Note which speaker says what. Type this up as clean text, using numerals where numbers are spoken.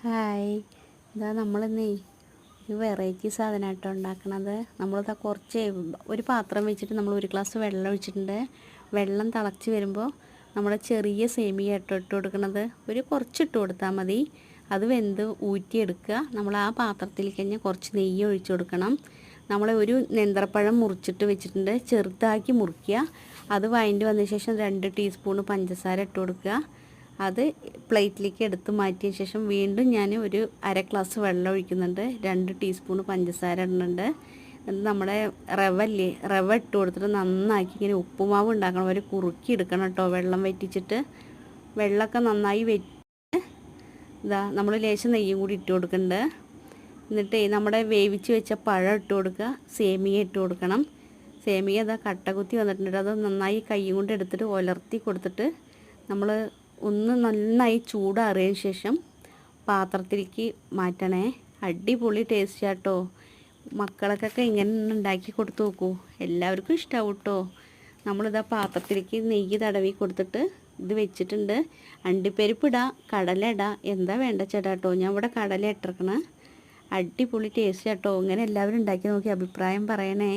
Speaker 1: Hi, ഇതാ നമ്മളിന്നേ ഒരു variety സാധനമായിട്ടോ ഉണ്ടാക്കണത്. നമ്മളിതാ കുറച്ച് ഒരു പാത്രം വെച്ചിട്ട് നമ്മൾ ഒരു ഗ്ലാസ് വെള്ളം ഒഴിച്ചിട്ടുണ്ട്. വെള്ളം തിളച്ച് വരുമ്പോൾ നമ്മൾ ചെറിയ സേമിയ ഇട്ട് കൊടുക്കുന്നത് കുറച്ചിട്ട് കൊടുത്താൽ മതി. അത് വെന്ത് ഊറ്റിയെടുക്കുക. നമ്മൾ ആ പാത്രത്തിലേക്ക് തന്നെ കുറച്ച് നെയ്യ് ഒഴിച്ചു കൊടുക്കണം. നമ്മൾ ഒരു നേന്ത്രപ്പഴം മുറിച്ചിട്ട് വെച്ചിട്ടുണ്ട്, ചെറുതാക്കി മുറിക്കുക. അത് വഴണ്ടി വന്ന ശേഷം 2 ടീസ്പൂൺ പഞ്ചസാര ഇട്ട് കൊടുക്കുക. അത് പ്ലേറ്റിലേക്ക് എടുത്ത് മാറ്റിയ ശേഷം വീണ്ടും ഞാൻ ഒരു അര ഗ്ലാസ് വെള്ളം ഒഴിക്കുന്നുണ്ട്. 2 ടീസ്പൂൺ പഞ്ചസാര ഇടുന്നുണ്ട്. നമ്മുടെ റവ ഇട്ട് കൊടുത്തിട്ട് നന്നാക്കി ഇങ്ങനെ ഉപ്പുമാവ് ഉണ്ടാക്കണം. ഒരു കുറുക്കി എടുക്കണം കേട്ടോ, വെള്ളം വറ്റിച്ചിട്ട്. വെള്ളമൊക്കെ നന്നായി ഇതാ നമ്മൾ ലേശം നെയ്യും കൂടി ഇട്ട് കൊടുക്കുന്നുണ്ട്. എന്നിട്ട് നമ്മുടെ വേവിച്ച് വെച്ച പഴം ഇട്ട് കൊടുക്കുക, സേമിയ ഇട്ട് കൊടുക്കണം. സേമിയ ഇതാ കട്ട കുത്തി വന്നിട്ടുണ്ട്. അത് നന്നായി കൈ കൊണ്ട് എടുത്തിട്ട് ഉലർത്തി കൊടുത്തിട്ട് നമ്മൾ ഒന്ന് നന്നായി ചൂടാറിയതിന് ശേഷം പാത്രത്തിലേക്ക് മാറ്റണേ. അടിപൊളി ടേസ്റ്റ് ആട്ടോ. മക്കൾക്കൊക്കെ ഇങ്ങനെ ഉണ്ടാക്കി കൊടുത്തു നോക്കൂ, എല്ലാവർക്കും ഇഷ്ടമാവും കേട്ടോ. നമ്മളിതാ പാത്രത്തിലേക്ക് നെയ്യ് തടവി കൊടുത്തിട്ട് ഇത് വെച്ചിട്ടുണ്ട്. അണ്ടിപ്പരിപ്പ് ഇടാം, കടല ഇടാം, എന്താ വേണ്ട ചേട്ടാ കേട്ടോ. ഞാൻ ഇവിടെ കടല ഇട്ടിരിക്കണേ. അടിപൊളി ടേസ്റ്റ് ആട്ടോ. ഇങ്ങനെ എല്ലാവരും ഉണ്ടാക്കി നോക്കി അഭിപ്രായം പറയണേ.